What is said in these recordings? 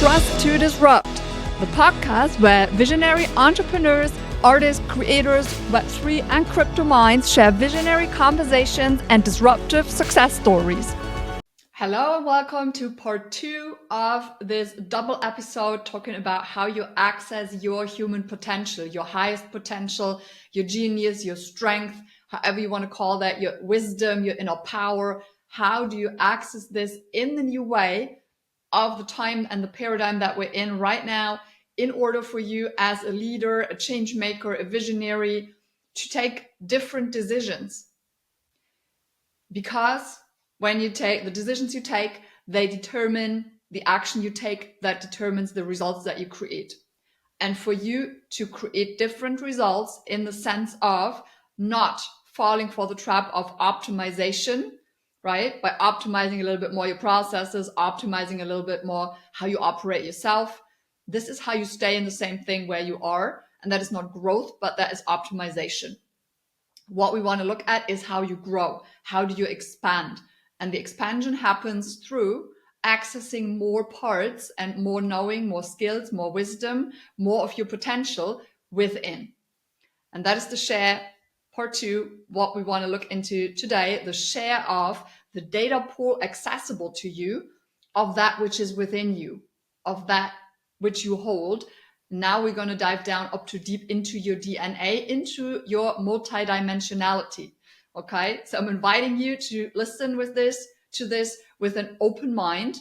Trust to Disrupt, the podcast where visionary entrepreneurs, artists, creators, Web3 and crypto minds share visionary conversations and disruptive success stories. Hello and welcome to part 2 of this double episode talking about how you access your human potential, your highest potential, your genius, your strength, however you want to call that, your wisdom, your inner power. How do you access this in the new way of the time and the paradigm that we're in right now in order for you as a leader, a change maker, a visionary to take different decisions? Because when you take the decisions you take, they determine the action you take that determines the results that you create. And for you to create different results in the sense of not falling for the trap of optimization, right? By optimizing a little bit more your processes, optimizing a little bit more how you operate yourself. This is how you stay in the same thing where you are. And that is not growth, but that is optimization. What we want to look at is how you grow. How do you expand? And the expansion happens through accessing more parts and more knowing, more skills, more wisdom, more of your potential within. And that is the share part 2, what we want to look into today, the share of the data pool accessible to you of that which is within you, of that which you hold. Now we're going to dive down up to deep into your DNA, into your multidimensionality. Okay, so I'm inviting you to listen to this with an open mind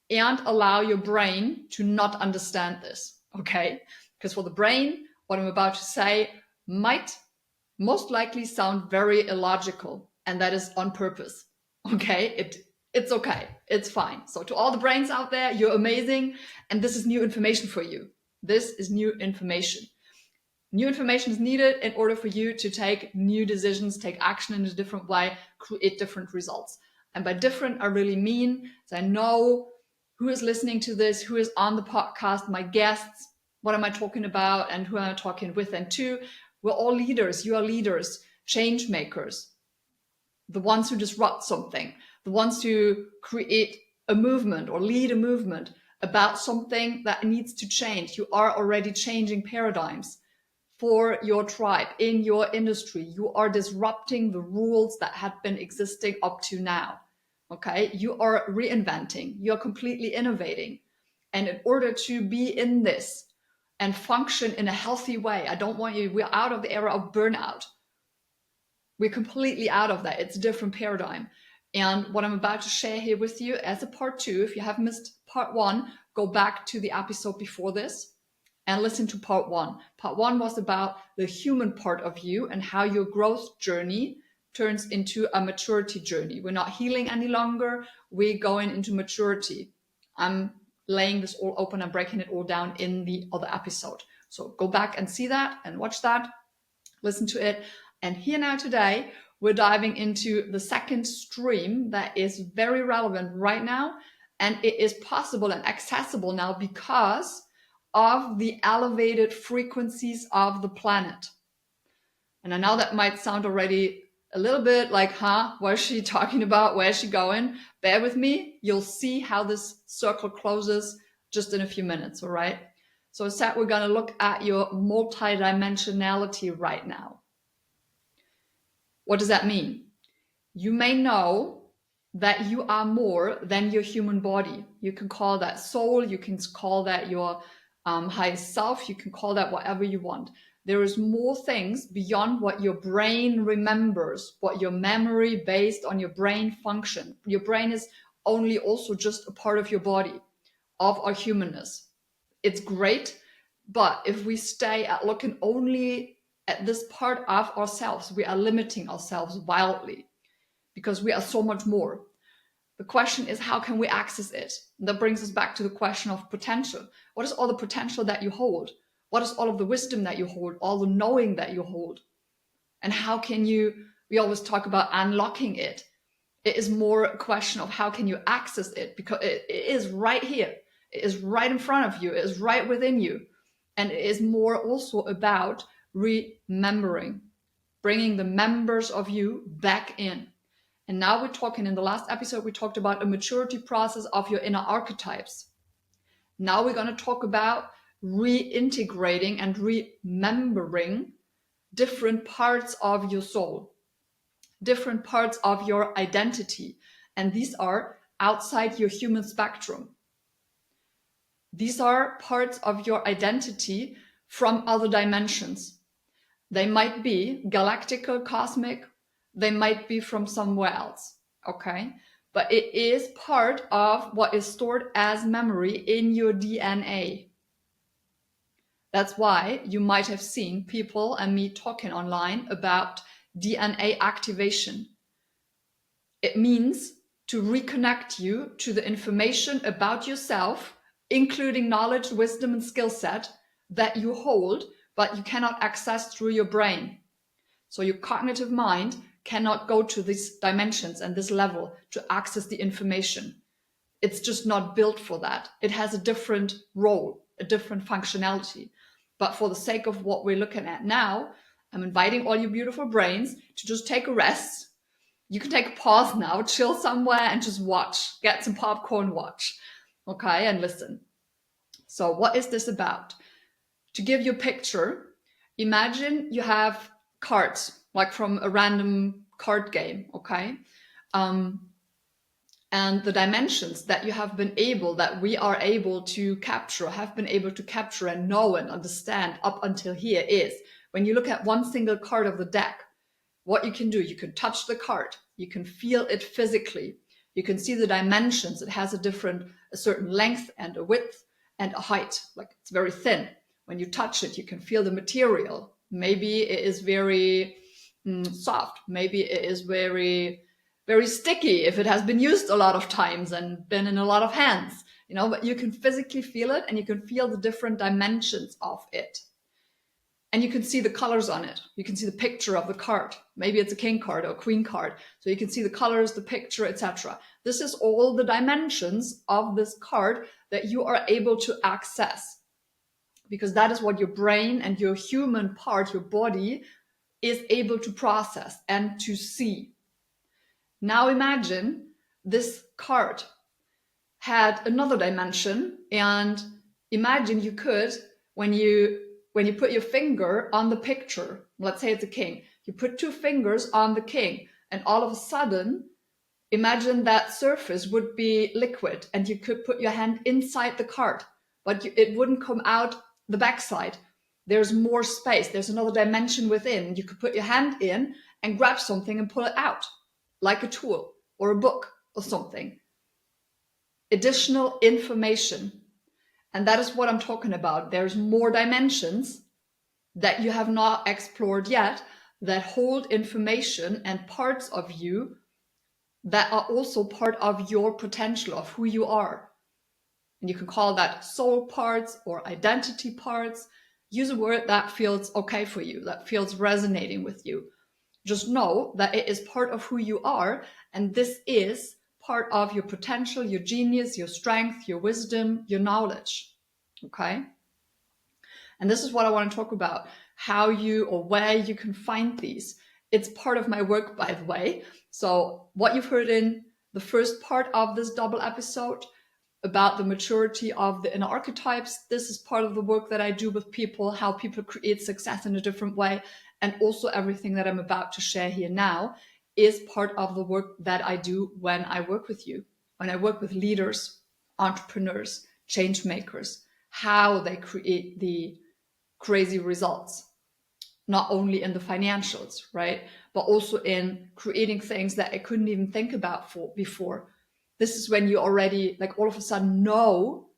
and allow your brain to not understand this. Okay, because for the brain, what I'm about to say might most likely sound very illogical, and that is on purpose. Okay, it's okay, it's fine. So to all the brains out there, you're amazing, and this is new information for you. This is new information. New information is needed in order for you to take new decisions, take action in a different way, create different results. And by different, I really mean that I know who is listening to this, who is on the podcast, my guests, what am I talking about, and who am I talking with and to. We're all leaders. You are leaders, change makers, the ones who disrupt something, the ones who create a movement or lead a movement about something that needs to change. You are already changing paradigms for your tribe, in your industry. You are disrupting the rules that have been existing up to now. Okay, you are reinventing, you're completely innovating. And in order to be in this and function in a healthy way, we're out of the era of burnout. We're completely out of that. It's a different paradigm. And what I'm about to share here with you as a part 2, if you have missed part 1, go back to the episode before this and listen to part 1. Part 1 was about the human part of you and how your growth journey turns into a maturity journey. We're not healing any longer. We're going into maturity. I'm laying this all open and breaking it all down in the other episode. So go back and see that and watch that, listen to it. And here now today, we're diving into the second stream that is very relevant right now. And it is possible and accessible now because of the elevated frequencies of the planet. And I know that might sound already a little bit like, what is she talking about? Where is she going? Bear with me. You'll see how this circle closes just in a few minutes, all right? So as said, we're going to look at your multidimensionality right now. What does that mean? You may know that you are more than your human body. You can call that soul. You can call that your highest self. You can call that whatever you want. There is more things beyond what your brain remembers, what your memory based on your brain function. Your brain is only also just a part of your body, of our humanness. It's great, but if we stay at looking only at this part of ourselves, we are limiting ourselves wildly because we are so much more. The question is, how can we access it? And that brings us back to the question of potential. What is all the potential that you hold? What is all of the wisdom that you hold, all the knowing that you hold? And how can we always talk about unlocking it. It is more a question of how can you access it, because it is right here. It is right in front of you. It is right within you. And it is more also about remembering, bringing the members of you back in. And now we're talking, in the last episode, we talked about a maturity process of your inner archetypes. Now we're going to talk about reintegrating and remembering different parts of your soul, different parts of your identity. And these are outside your human spectrum. These are parts of your identity from other dimensions. They might be galactical, cosmic, they might be from somewhere else, okay? But it is part of what is stored as memory in your DNA. That's why you might have seen people and me talking online about DNA activation. It means to reconnect you to the information about yourself, including knowledge, wisdom, and skill set that you hold, but you cannot access through your brain. So your cognitive mind cannot go to these dimensions and this level to access the information. It's just not built for that. It has a different role, a different functionality. But for the sake of what we're looking at now, I'm inviting all you beautiful brains to just take a rest. You can take a pause now, chill somewhere and just watch, get some popcorn, watch, okay, and listen. So what is this about? To give you a picture, imagine you have cards, like from a random card game, okay? And the dimensions that we are able to capture, have been able to capture and know and understand up until here is, when you look at one single card of the deck, what you can do, you can touch the card, you can feel it physically, you can see the dimensions. It has a certain length and a width and a height, like it's very thin. When you touch it, you can feel the material. Maybe it is very soft. Maybe it is very, very sticky if it has been used a lot of times and been in a lot of hands, but you can physically feel it and you can feel the different dimensions of it. And you can see the colors on it. You can see the picture of the card. Maybe it's a king card or a queen card. So you can see the colors, the picture, etc. This is all the dimensions of this card that you are able to access, because that is what your brain and your human part, your body, is able to process and to see. Now imagine this card had another dimension, and imagine you could, when you put your finger on the picture, let's say it's a king, you put 2 fingers on the king, and all of a sudden, imagine that surface would be liquid, and you could put your hand inside the card, but it wouldn't come out the backside. There's more space. There's another dimension within. You could put your hand in and grab something and pull it out, like a tool or a book or something. Additional information. And that is what I'm talking about. There's more dimensions that you have not explored yet that hold information and parts of you that are also part of your potential, of who you are. And you can call that soul parts or identity parts. Use a word that feels okay for you, that feels resonating with you. Just know that it is part of who you are, and this is part of your potential, your genius, your strength, your wisdom, your knowledge. Okay? And this is what I want to talk about, how you or where you can find these. It's part of my work, by the way. So what you've heard in the first part of this double episode about the maturity of the inner archetypes, this is part of the work that I do with people, how people create success in a different way. And also everything that I'm about to share here now is part of the work that I do when I work with you, when I work with leaders, entrepreneurs, change makers, how they create the crazy results, not only in the financials, right? But also in creating things that I couldn't even think about before. This is when you already, like, all of a sudden know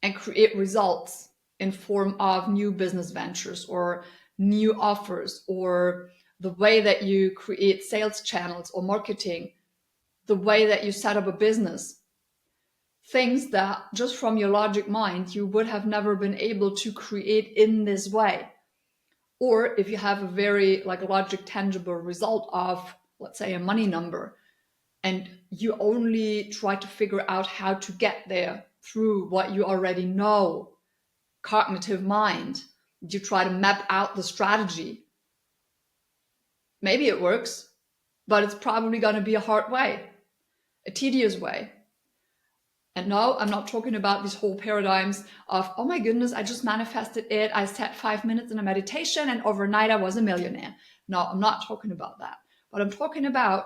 and create results in form of new business ventures or new offers, or the way that you create sales channels or marketing, the way that you set up a business. Things that just from your logic mind, you would have never been able to create in this way. Or if you have a very logic tangible result of, let's say, a money number, and you only try to figure out how to get there through what you already know, cognitive mind, you try to map out the strategy. Maybe it works, but it's probably going to be a hard way, a tedious way. And no, I'm not talking about these whole paradigms of, oh my goodness, I just manifested it. I sat 5 minutes in a meditation and overnight I was a millionaire. No, I'm not talking about that. But I'm talking about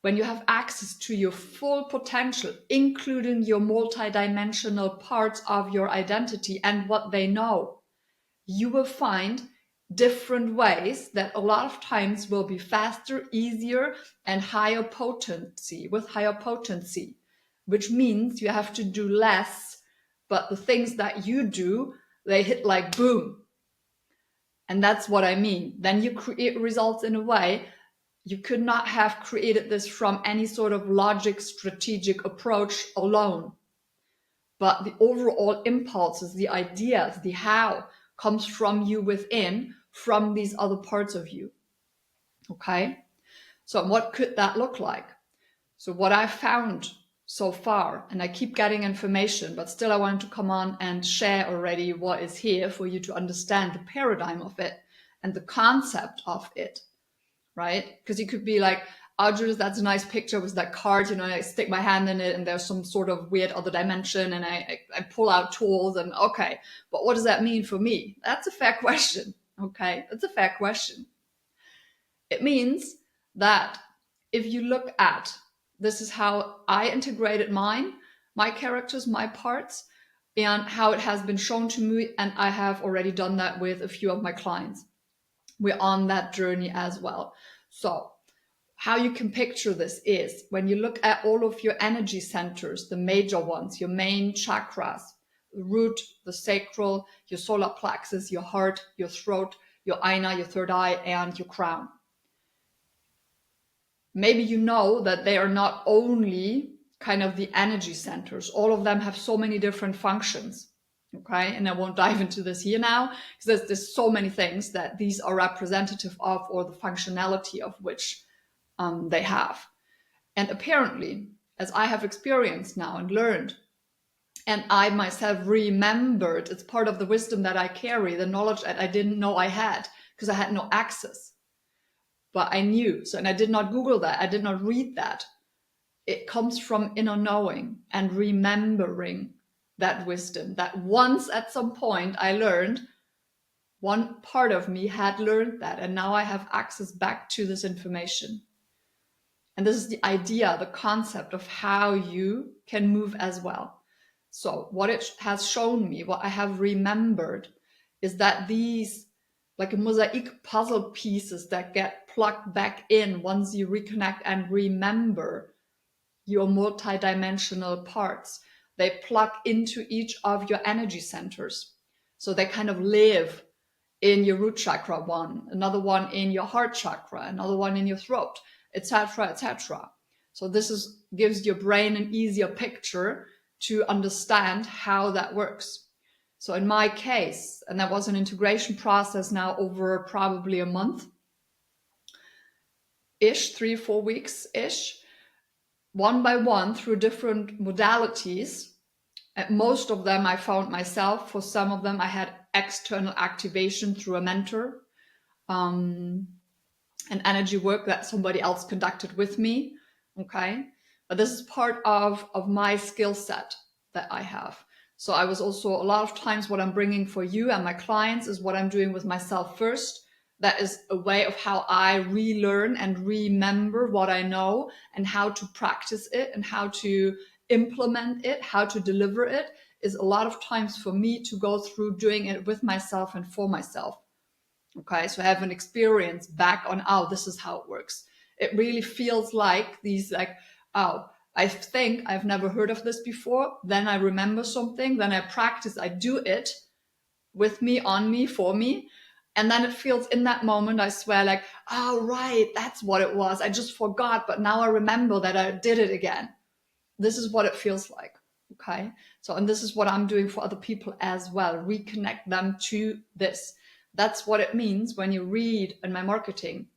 when you have access to your full potential, including your multidimensional parts of your identity and what they know, you will find different ways that a lot of times will be faster, easier, and higher potency, which means you have to do less, but the things that you do, they hit like boom. And that's what I mean. Then you create results in a way you could not have created this from any sort of logic, strategic approach alone. But the overall impulses, the ideas, the how comes from you within, from these other parts of you. Okay? So what could that look like? So what I found so far, and I keep getting information, but still I wanted to come on and share already what is here for you to understand the paradigm of it and the concept of it, right? Because you could be like, oh, Judith, that's a nice picture with that card, and I stick my hand in it and there's some sort of weird other dimension and I pull out tools and okay, but what does that mean for me? That's a fair question, okay? That's a fair question. It means that if you look at, this is how I integrated my characters, my parts, and how it has been shown to me, and I have already done that with a few of my clients. We're on that journey as well. So how you can picture this is when you look at all of your energy centers, the major ones, your main chakras, the root, the sacral, your solar plexus, your heart, your throat, your ajna, your third eye, and your crown. Maybe you know that they are not only kind of the energy centers. All of them have so many different functions. Okay, and I won't dive into this here now because there's so many things that these are representative of, or the functionality of which they have. And apparently, as I have experienced now and learned, and I myself remembered, it's part of the wisdom that I carry, the knowledge that I didn't know I had because I had no access. But I knew. So, and I did not Google that. I did not read that. It comes from inner knowing and remembering that wisdom that once at some point I learned, one part of me had learned that, and now I have access back to this information. And this is the idea, the concept of how you can move as well. So what it has shown me, what I have remembered, is that these, like a mosaic puzzle pieces that get plugged back in once you reconnect and remember your multidimensional parts. They plug into each of your energy centers. So they kind of live in your root chakra one, another one in your heart chakra, another one in your throat, etc., etc. So this gives your brain an easier picture to understand how that works. So in my case, and that was an integration process now over probably a month-ish, 3-4 weeks-ish, one by one through different modalities. Most of them I found myself. For some of them I had external activation through a mentor, and energy work that somebody else conducted with me. Okay, but this is part of my skill set that I have. So I was also, a lot of times what I'm bringing for you and my clients is what I'm doing with myself first. That is a way of how I relearn and remember what I know and how to practice it and how to implement it, how to deliver it, is a lot of times for me to go through doing it with myself and for myself. Okay, so I have an experience back on, oh, this is how it works. It really feels like these, like, oh, I think I've never heard of this before. Then I remember something, then I practice, I do it with me, on me, for me. And then it feels in that moment, I swear, like, oh, right, that's what it was. I just forgot, but now I remember that I did it again. This is what it feels like. Okay. So, and this is what I'm doing for other people as well. Reconnect them to this. That's what it means when you read in my marketing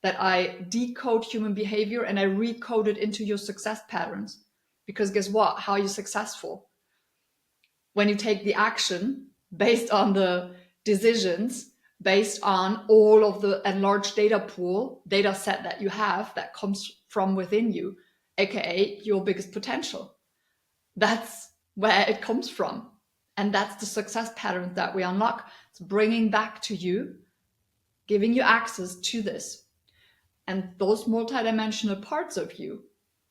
that I decode human behavior and I recode it into your success patterns. Because guess what? How are you successful? When you take the action based on the decisions, based on all of the enlarged data set that you have that comes from within you, aka your biggest potential. That's where it comes from. And that's the success pattern that we unlock. It's bringing back to you, giving you access to this. And those multidimensional parts of you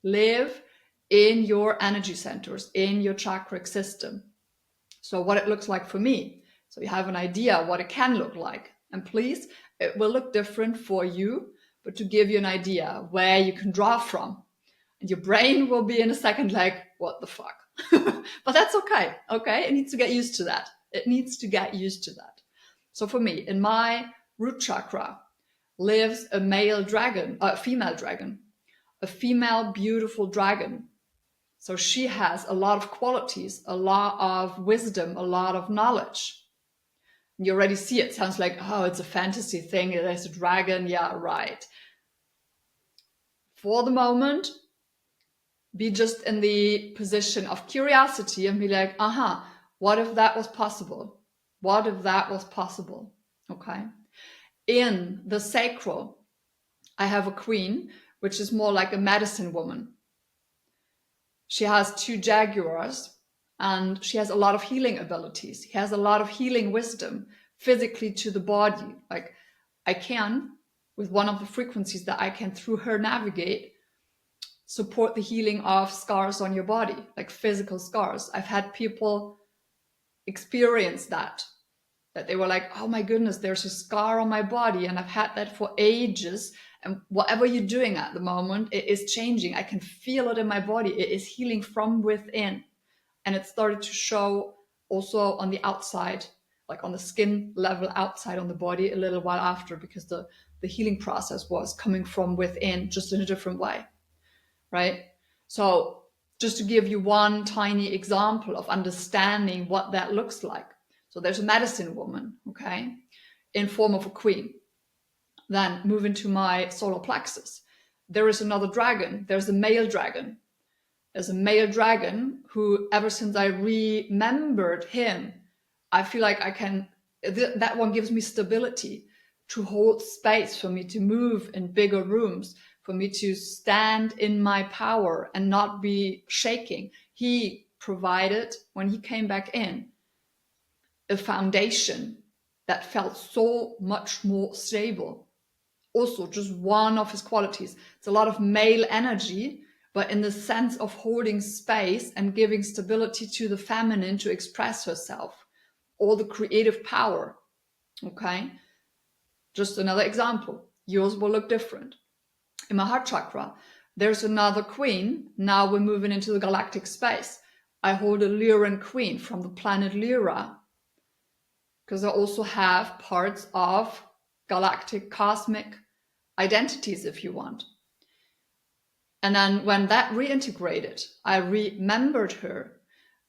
live in your energy centers, in your chakra system. So what it looks like for me. So you have an idea what it can look like. And please, it will look different for you, but to give you an idea where you can draw from. And your brain will be in a second like, what the fuck? But that's okay. Okay. It needs to get used to that. It needs to get used to that. So for me, in my root chakra lives a female dragon, a female beautiful dragon. So she has a lot of qualities, a lot of wisdom, a lot of knowledge. You already see it. Sounds like, oh, it's a fantasy thing. There's a dragon. Yeah, right. For the moment, be just in the position of curiosity and be like, what if that was possible? What if that was possible? Okay. In the sacral, I have a queen, which is more like a medicine woman. She has 2 jaguars and she has a lot of healing abilities. She has a lot of healing wisdom physically to the body. Like I can, with one of the frequencies that I can through her navigate, support the healing of scars on your body, like physical scars. I've had people experience that they were like, oh my goodness, there's a scar on my body and I've had that for ages. And whatever you're doing at the moment, it is changing. I can feel it in my body. It is healing from within. And it started to show also on the outside, like on the skin level outside on the body a little while after, because the healing process was coming from within, just in a different way, right? So just to give you one tiny example of understanding what that looks like. So there's a medicine woman, okay, in form of a queen. Then move into my solar plexus. There is another dragon. There's a male dragon. There's a male dragon who, ever since I remembered him, I feel like that one gives me stability to hold space for me to move in bigger rooms, for me to stand in my power and not be shaking. He provided, when he came back in, a foundation that felt so much more stable. Also, just one of his qualities. It's a lot of male energy, but in the sense of holding space and giving stability to the feminine to express herself, or the creative power. Okay? Just another example. Yours will look different. In my heart chakra, there's another queen. Now we're moving into the galactic space. I hold a Lyran queen from the planet Lyra, because I also have parts of galactic cosmic identities, if you want. And then when that reintegrated, I remembered her.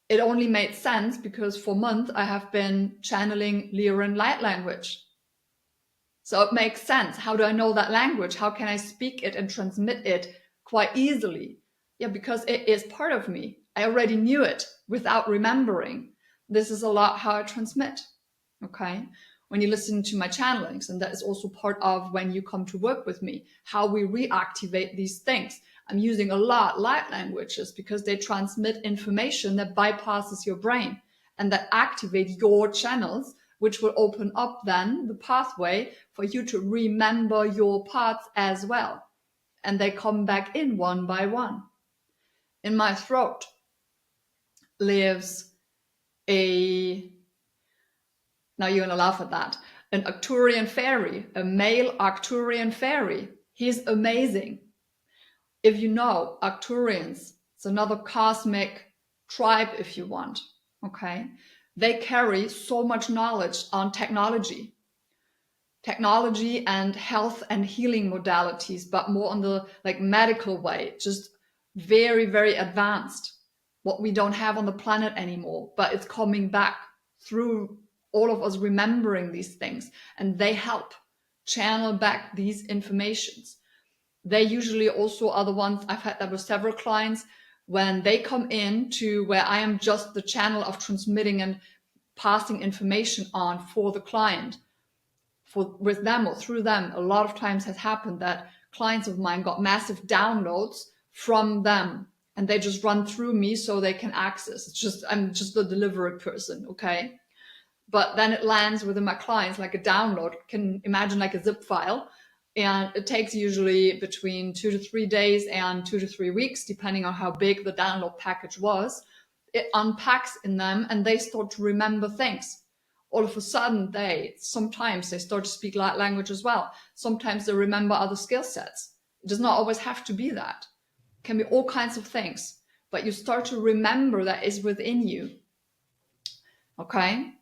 It only made sense because for months I have been channeling Lyran light language. So it makes sense. How do I know that language? How can I speak it and transmit it quite easily? Yeah, because it is part of me. I already knew it without remembering. This is a lot how I transmit. Okay? When you listen to my channelings, and that is also part of when you come to work with me, how we reactivate these things. I'm using a lot light languages because they transmit information that bypasses your brain and that activate your channels, which will open up then the pathway for you to remember your parts as well. And they come back in one by one. In my throat lives now you're gonna laugh at that, an Arcturian fairy, a male Arcturian fairy. He's amazing. If you know Arcturians, it's another cosmic tribe if you want, okay? They carry so much knowledge on technology and health and healing modalities, but more on the medical way, just very, very advanced. What we don't have on the planet anymore, but it's coming back through all of us remembering these things, and they help channel back these informations. They usually also are the ones, I've had that with several clients, when they come in to where I am just the channel of transmitting and passing information on for the client, with them or through them. A lot of times has happened that clients of mine got massive downloads from them, and they just run through me so they can access. I'm just a delivery person, okay? But then it lands within my clients like a download. Can imagine like a zip file. And it takes usually between 2 to 3 days and 2 to 3 weeks, depending on how big the download package was. It unpacks in them and they start to remember things. All of a sudden, sometimes they start to speak light language as well. Sometimes they remember other skill sets. It does not always have to be that. It can be all kinds of things, but you start to remember that is within you. Okay?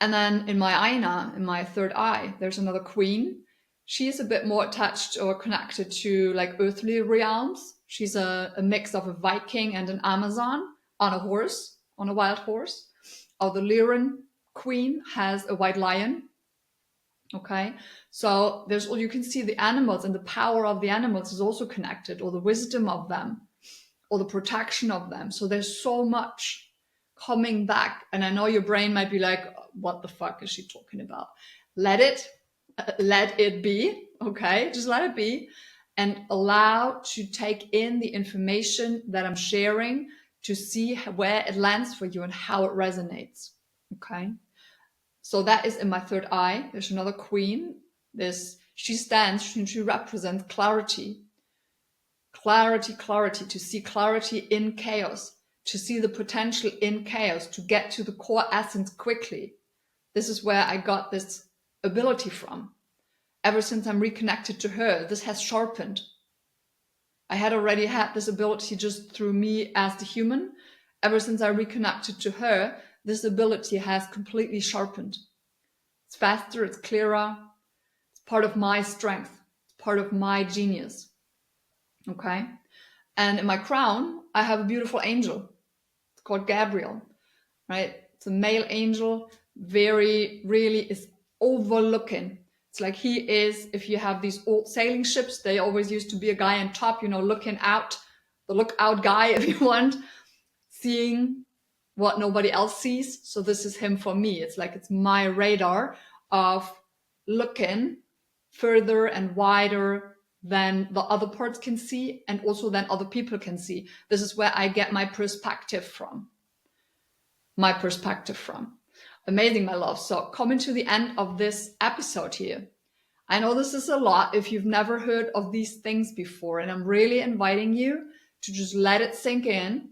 And then in my Aina, in my third eye, there's another queen. She is a bit more attached or connected to like earthly realms. She's a mix of a Viking and an Amazon on a horse, on a wild horse. Or the Lyran queen has a white lion. Okay, so you can see the animals, and the power of the animals is also connected, or the wisdom of them, or the protection of them. So there's so much coming back. And I know your brain might be like, what the fuck is she talking about? Let it be, okay? Just let it be, and allow to take in the information that I'm sharing to see where it lands for you and how it resonates, okay? So that is in my third eye. There's another queen. She represents clarity. Clarity, to see clarity in chaos, to see the potential in chaos, to get to the core essence quickly. This is where I got this ability from. Ever since I'm reconnected to her, this has sharpened. I had already had this ability just through me as the human. Ever since I reconnected to her, this ability has completely sharpened. It's faster, it's clearer, it's part of my strength, it's part of my genius. Okay? And in my crown, I have a beautiful angel. It's called Gabriel, right? It's a male angel, really is overlooking. It's like he is, if you have these old sailing ships, they always used to be a guy on top, looking out, the lookout guy, if you want, seeing what nobody else sees. So this is him for me. It's like it's my radar of looking further and wider than the other parts can see, and also than other people can see. This is where I get my perspective from. Amazing, my love. So coming to the end of this episode here. I know this is a lot if you've never heard of these things before, and I'm really inviting you to just let it sink in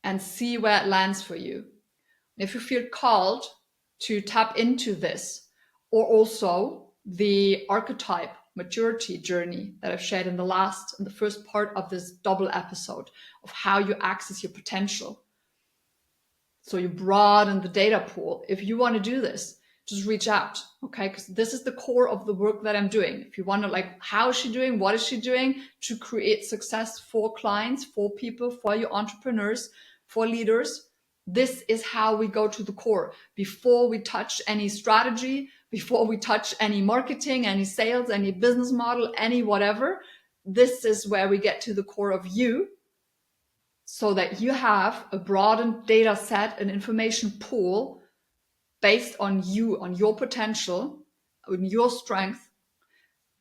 and see where it lands for you. If you feel called to tap into this, or also the archetype maturity journey that I've shared in the first part of this double episode of how you access your potential. So you broaden the data pool. If you want to do this, just reach out, okay? Because this is the core of the work that I'm doing. If you want to how is she doing? What is she doing to create success for clients, for people, for your entrepreneurs, for leaders? This is how we go to the core. Before we touch any strategy, before we touch any marketing, any sales, any business model, any whatever, this is where we get to the core of you, so that you have a broadened data set, an information pool based on you, on your potential, on your strength,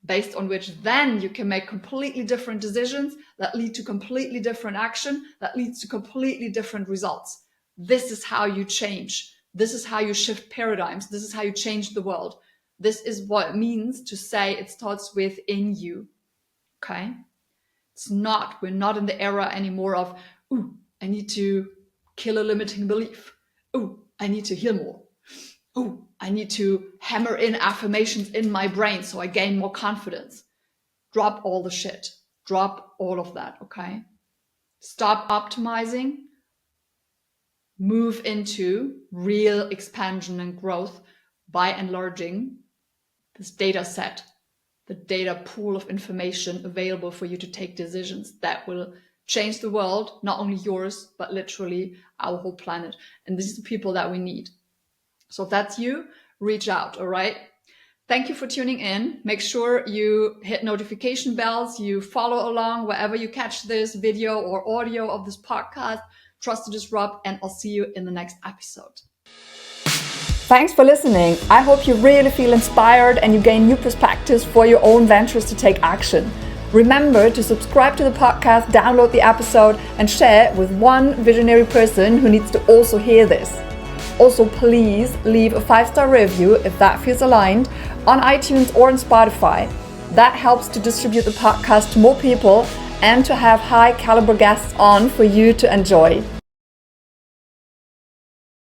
based on which then you can make completely different decisions that lead to completely different action, that leads to completely different results. This is how you change. This is how you shift paradigms. This is how you change the world. This is what it means to say it starts within you. Okay? We're not in the era anymore of, I need to kill a limiting belief. I need to heal more. I need to hammer in affirmations in my brain so I gain more confidence. Drop all the shit. Drop all of that, okay? Stop optimizing. Move into real expansion and growth by enlarging this data set, the data pool of information available for you to take decisions that will change the world, not only yours, but literally our whole planet. And these are the people that we need. So if that's you, reach out, all right? Thank you for tuning in. Make sure you hit notification bells, you follow along wherever you catch this video or audio of this podcast. Trust to disrupt, and I'll see you in the next episode. Thanks for listening. I hope you really feel inspired and you gain new perspectives for your own ventures to take action. Remember to subscribe to the podcast, download the episode, and share it with one visionary person who needs to also hear this. Also, please leave a 5-star review if that feels aligned on iTunes or on Spotify. That helps to distribute the podcast to more people and to have high caliber guests on for you to enjoy.